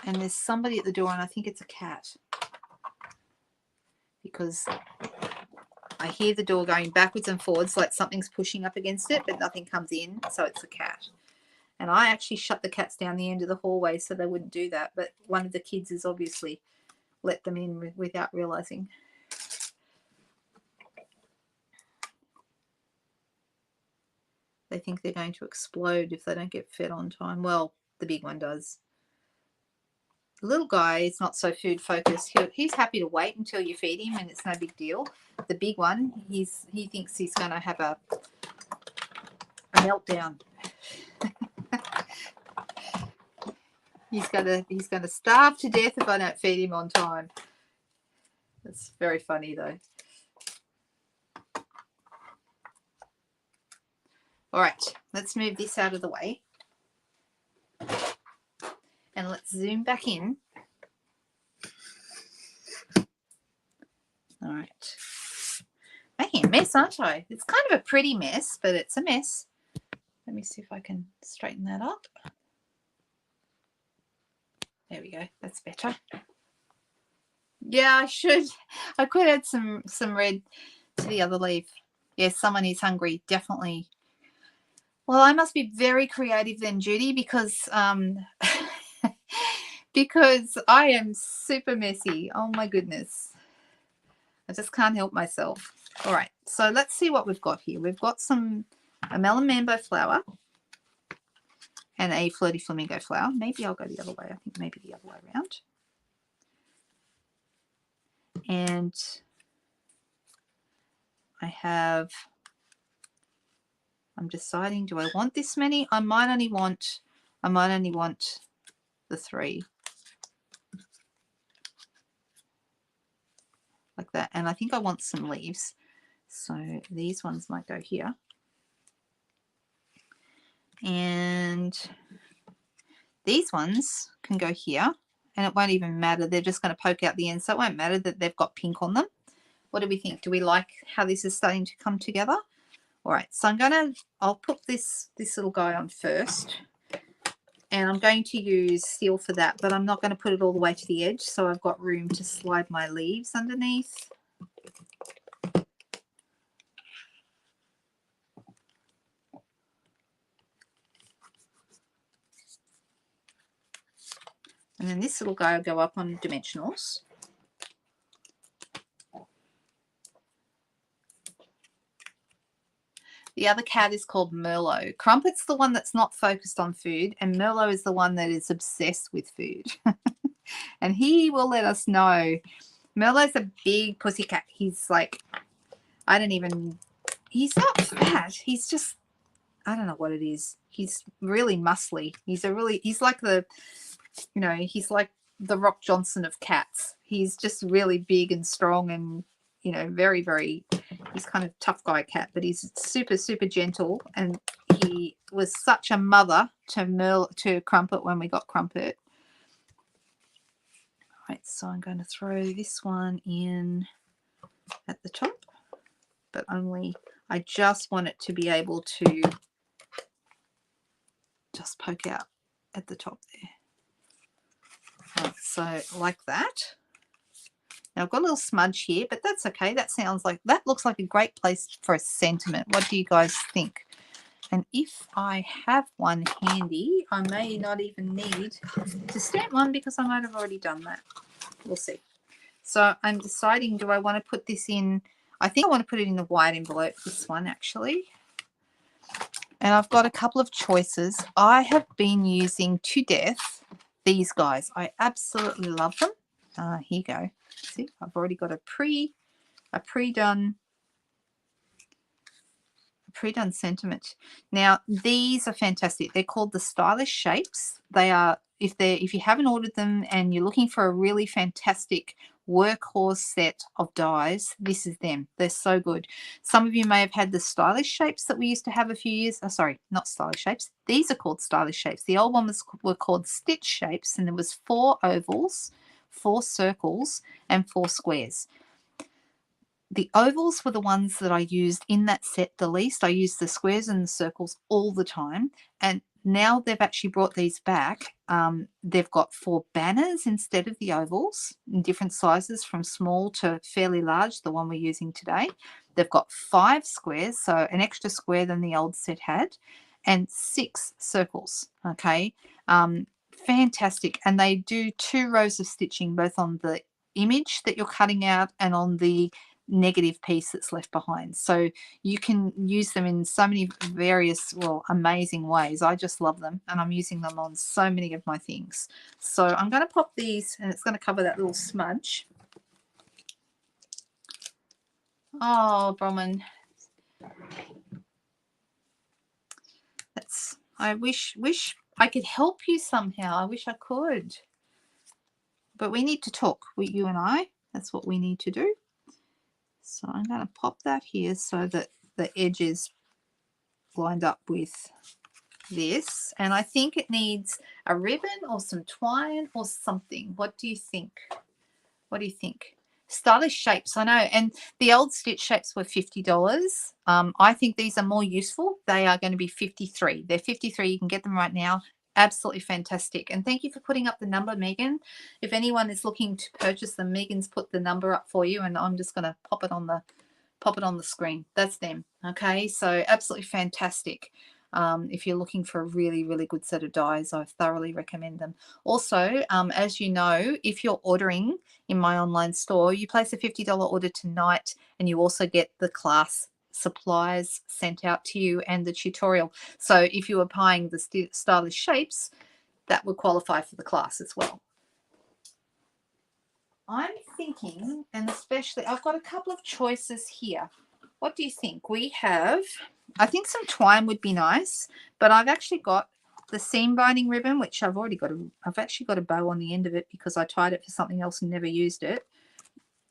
And there's somebody at the door, and I think it's a cat. Because I hear the door going backwards and forwards like something's pushing up against it, but nothing comes in, so it's a cat. And I actually shut the cats down the end of the hallway so they wouldn't do that, but one of the kids has obviously let them in without realising. They think they're going to explode if they don't get fed on time. Well, the big one does. The little guy is not so food focused. He's happy to wait until you feed him and it's no big deal. The big one, he thinks he's going to have a meltdown. He's going to starve to death if I don't feed him on time. That's very funny though. All right, let's move this out of the way. And let's zoom back in. All right. Making a mess, aren't I? It's kind of a pretty mess, but it's a mess. Let me see if I can straighten that up. There we go. That's better. Yeah, I should. I could add some red to the other leaf. Yes, someone is hungry, definitely. Well, I must be very creative then, Judy, because because I am super messy. Oh my goodness. I just can't help myself. All right, so let's see what we've got here. We've got a melon mambo flower and a flirty flamingo flower. Maybe I'll go the other way. I think maybe the other way around. And I'm deciding, do I want this many? I might only want the 3. Like that. And I think I want some leaves. So these ones might go here. And these ones can go here. And it won't even matter. They're just going to poke out the end. So it won't matter that they've got pink on them. What do we think? Do we like how this is starting to come together? All right, so I'll put this little guy on first. And I'm going to use steel for that, but I'm not going to put it all the way to the edge, so I've got room to slide my leaves underneath. And then this little guy will go up on dimensionals. The other cat is called Merlot. Crumpet's the one that's not focused on food, and Merlot is the one that is obsessed with food. And he will let us know. Merlot's a big pussycat. He's like, he's not fat. He's just, I don't know what it is. He's really muscly. He's like he's like the Rock Johnson of cats. He's just really big and strong and, very, very, he's kind of tough guy cat, but he's super, super gentle. And he was such a mother to Crumpet when we got Crumpet. All right, so I'm going to throw this one in at the top, but I just want it to be able to just poke out at the top there. All right, so like that. Now I've got a little smudge here, but that's okay. That looks like a great place for a sentiment. What do you guys think? And if I have one handy, I may not even need to stamp one because I might have already done that. We'll see. So I'm deciding, do I want to put this in? I think I want to put it in the white envelope, this one actually. And I've got a couple of choices. I have been using to death these guys. I absolutely love them. Here you go. See, I've already got a pre-done sentiment. Now these are fantastic. They're called the Stylish Shapes. They are, if you haven't ordered them and you're looking for a really fantastic workhorse set of dies, this is them. They're so good. Some of you may have had the Stylish Shapes that we used to have a few years. Oh, sorry, not Stylish Shapes. These are called Stylish Shapes. The old one were called Stitch Shapes, and there was 4 ovals, 4 circles, and 4 squares. The ovals were the ones that I used in that set the least. I used the squares and the circles all the time. And now they've actually brought these back. They've got 4 banners instead of the ovals in different sizes from small to fairly large, the one we're using today. They've got 5 squares, so an extra square than the old set had, and 6 circles, okay? Fantastic. And they do 2 rows of stitching, both on the image that you're cutting out and on the negative piece that's left behind. So you can use them in so many various, amazing ways. I just love them, and I'm using them on so many of my things. So I'm going to pop these, and it's going to cover that little smudge. Oh, Bronwyn. I wish I could help you somehow. I wish I could. But we need to talk, you and I. That's what we need to do. So I'm going to pop that here so that the edge is lined up with this. And I think it needs a ribbon or some twine or something. What do you think? What do you think? Stylish Shapes, I know. And the old Stitch Shapes were $50. I think these are more useful. They are going to be $53. They're $53. You can get them right now. Absolutely fantastic. And thank you for putting up the number, Megan. If anyone is looking to purchase them, Megan's put the number up for you, and I'm just going to pop it on the screen. That's them. Okay, so absolutely fantastic. If you're looking for a really, really good set of dies, I thoroughly recommend them. Also, as you know, if you're ordering in my online store, you place a $50 order tonight, and you also get the class supplies sent out to you and the tutorial. So if you were buying the Stylish Shapes, that would qualify for the class as well. I'm thinking, and especially, I've got a couple of choices here. What do you think? We have, I think some twine would be nice, but I've actually got the seam binding ribbon, which I've actually got a bow on the end of it because I tied it for something else and never used it.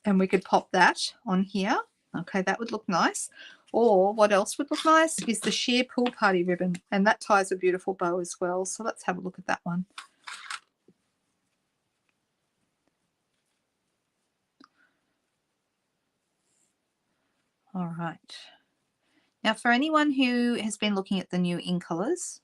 And we could pop that on here. Okay, that would look nice. Or what else would look nice is the sheer pool party ribbon, and that ties a beautiful bow as well. So let's have a look at that one. All right. Now, for anyone who has been looking at the new in colors,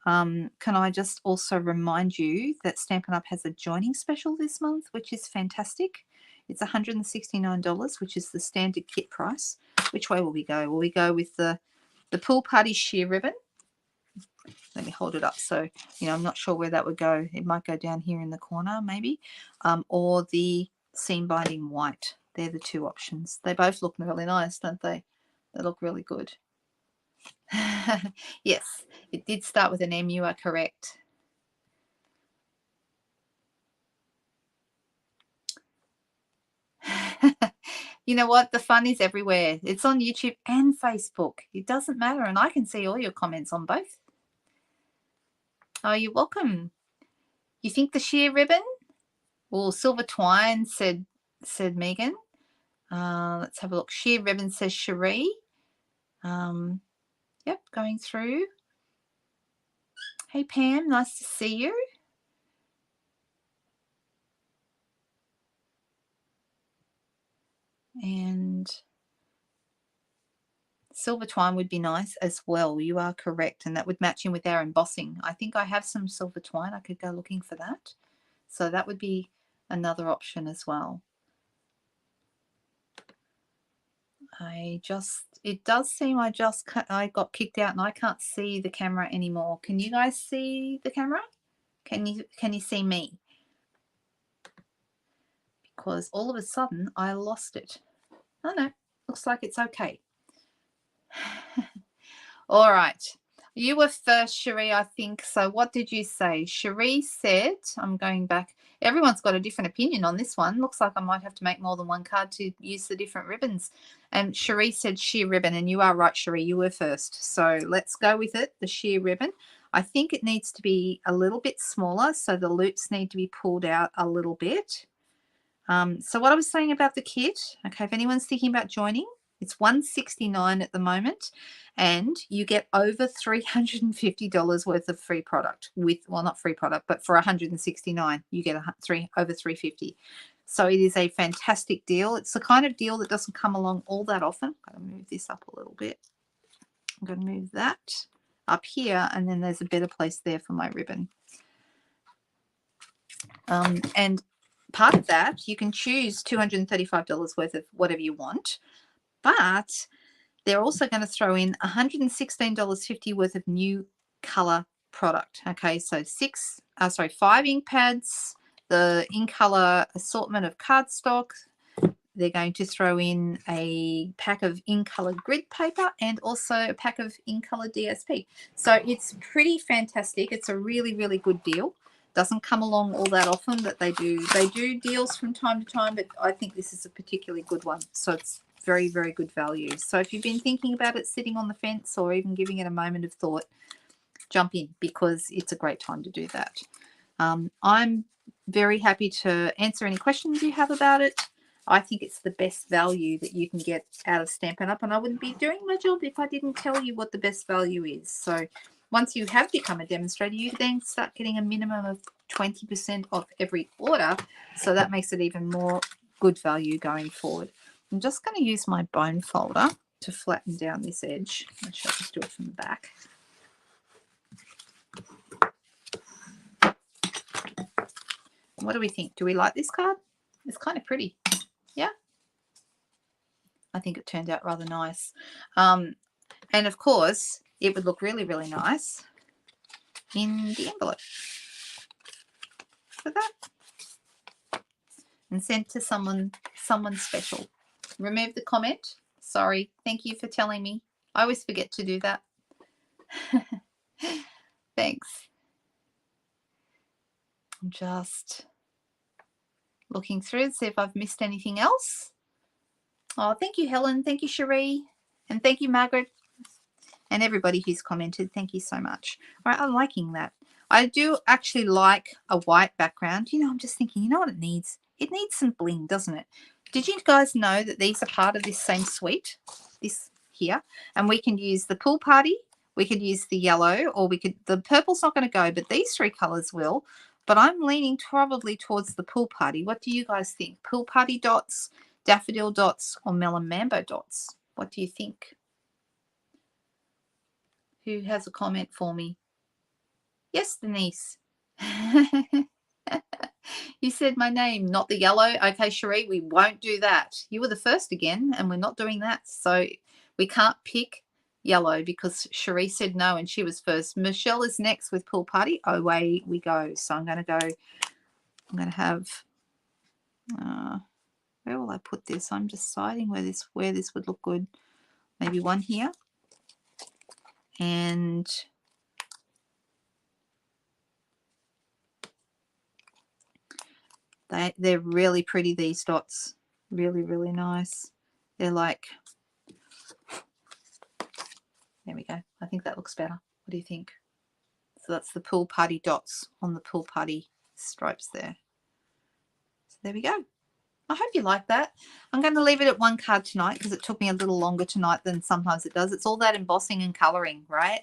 can I just also remind you that Stampin' Up has a joining special this month, which is fantastic. It's $169, which is the standard kit price. Which way will we go? Will we go with the pool party sheer ribbon, let me hold it up. So, you know, I'm not sure where that would go. It might go down here in the corner maybe, or the seam binding white. They're the two options. They both look really nice, don't they? They look really good. Yes, it did start with an M. You are correct. You know what? The fun is everywhere. It's on YouTube and Facebook. It doesn't matter. And I can see all your comments on both. Oh, you're welcome. You think the sheer ribbon? Well, silver twine, said Megan. Let's have a look. Sheer ribbon, says Cherie. Yep, going through. Hey, Pam, nice to see you. And silver twine would be nice as well. You are correct. And that would match in with our embossing. I think I have some silver twine. I could go looking for that. So that would be another option as well. It does seem I got kicked out and I can't see the camera anymore. Can you guys see the camera? Can you see me? Because all of a sudden I lost it. Oh no, looks like it's okay. All right. You were first, Cherie, I think. So what did you say? Cherie said, I'm going back. Everyone's got a different opinion on this one. Looks like I might have to make more than one card to use the different ribbons. And Cherie said sheer ribbon. And you are right, Cherie. You were first. So let's go with it, the sheer ribbon. I think it needs to be a little bit smaller. So the loops need to be pulled out a little bit. So what I was saying about the kit, okay, if anyone's thinking about joining, it's $169 at the moment, and you get over $350 worth of free product with, well, not free product, but for $169, you get over $350. So it is a fantastic deal. It's the kind of deal that doesn't come along all that often. I'm going to move this up a little bit. I'm going to move that up here, and then there's a better place there for my ribbon. And part of that, you can choose $235 worth of whatever you want, but they're also going to throw in $116.50 worth of new color product. Okay, so 5 ink pads, the in color assortment of cardstock. They're going to throw in a pack of in color grid paper and also a pack of in color DSP. So it's pretty fantastic. It's a really, really good deal. Doesn't come along all that often that they do. They do deals from time to time, but I think this is a particularly good one. So it's very, very good value. So if you've been thinking about it, sitting on the fence, or even giving it a moment of thought, jump in, because it's a great time to do that. I'm very happy to answer any questions you have about it. I think it's the best value that you can get out of Stampin' Up, and I wouldn't be doing my job if I didn't tell you what the best value is. So once you have become a demonstrator, you then start getting a minimum of 20% off every order. So that makes it even more good value going forward. I'm just going to use my bone folder to flatten down this edge. Actually, I'll just do it from the back. What do we think? Do we like this card? It's kind of pretty. Yeah. I think it turned out rather nice. And of course, it would look really, really nice in the envelope. For that. And sent to someone special. Remove the comment. Sorry. Thank you for telling me. I always forget to do that. Thanks. I'm just looking through to see if I've missed anything else. Oh, thank you, Helen. Thank you, Cherie. And thank you, Margaret. And everybody who's commented. Thank you so much. All right, I'm liking that. I do actually like a white background. You know, I'm just thinking, you know what it needs? It needs some bling, doesn't it? Did you guys know that these are part of this same suite? This here. And we can use the pool party. We could use the yellow, or we could, the purple's not going to go, but these three colors will. But I'm leaning probably towards the pool party. What do you guys think? Pool party dots, daffodil dots, or melon mambo dots? What do you think? Who has a comment for me? Yes, Denise. You said my name, not the yellow. Okay, Cherie, we won't do that. You were the first again, and we're not doing that. So we can't pick yellow because Cherie said no and she was first. Michelle is next with Pool Party. Away we go. So I'm going to have, where will I put this? I'm deciding where this would look good. Maybe one here. And they're really pretty, these dots. Really, really nice. They're like, there we go. I think that looks better. What do you think? So that's the Pool Party dots on the Pool Party stripes there. So there we go. I hope you like that. I'm going to leave it at one card tonight because it took me a little longer tonight than sometimes it does. It's all that embossing and colouring, right?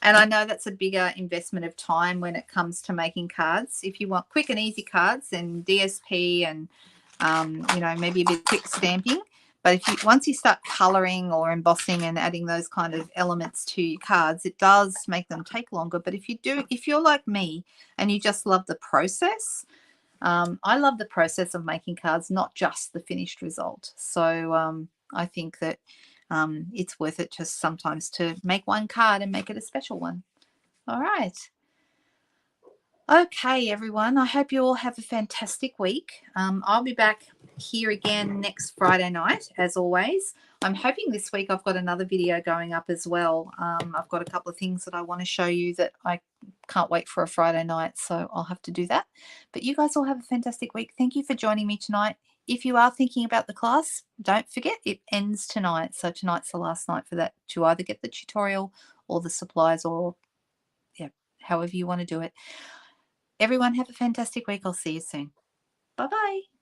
And I know that's a bigger investment of time when it comes to making cards. If you want quick and easy cards, then DSP and, you know, maybe a bit quick stamping. But if you once you start colouring or embossing and adding those kind of elements to your cards, it does make them take longer. But if you're like me and you just love the process, I love the process of making cards, not just the finished result. So I think that it's worth it just sometimes to make one card and make it a special one. All right. Okay, everyone. I hope you all have a fantastic week. I'll be back here again next Friday night, as always. I'm hoping this week I've got another video going up as well. I've got a couple of things that I want to show you that I can't wait for a Friday night, so I'll have to do that. But you guys all have a fantastic week. Thank you for joining me tonight. If you are thinking about the class, don't forget it ends tonight. So tonight's the last night for that, to either get the tutorial or the supplies, or yeah, however you want to do it. Everyone have a fantastic week. I'll see you soon. Bye-bye.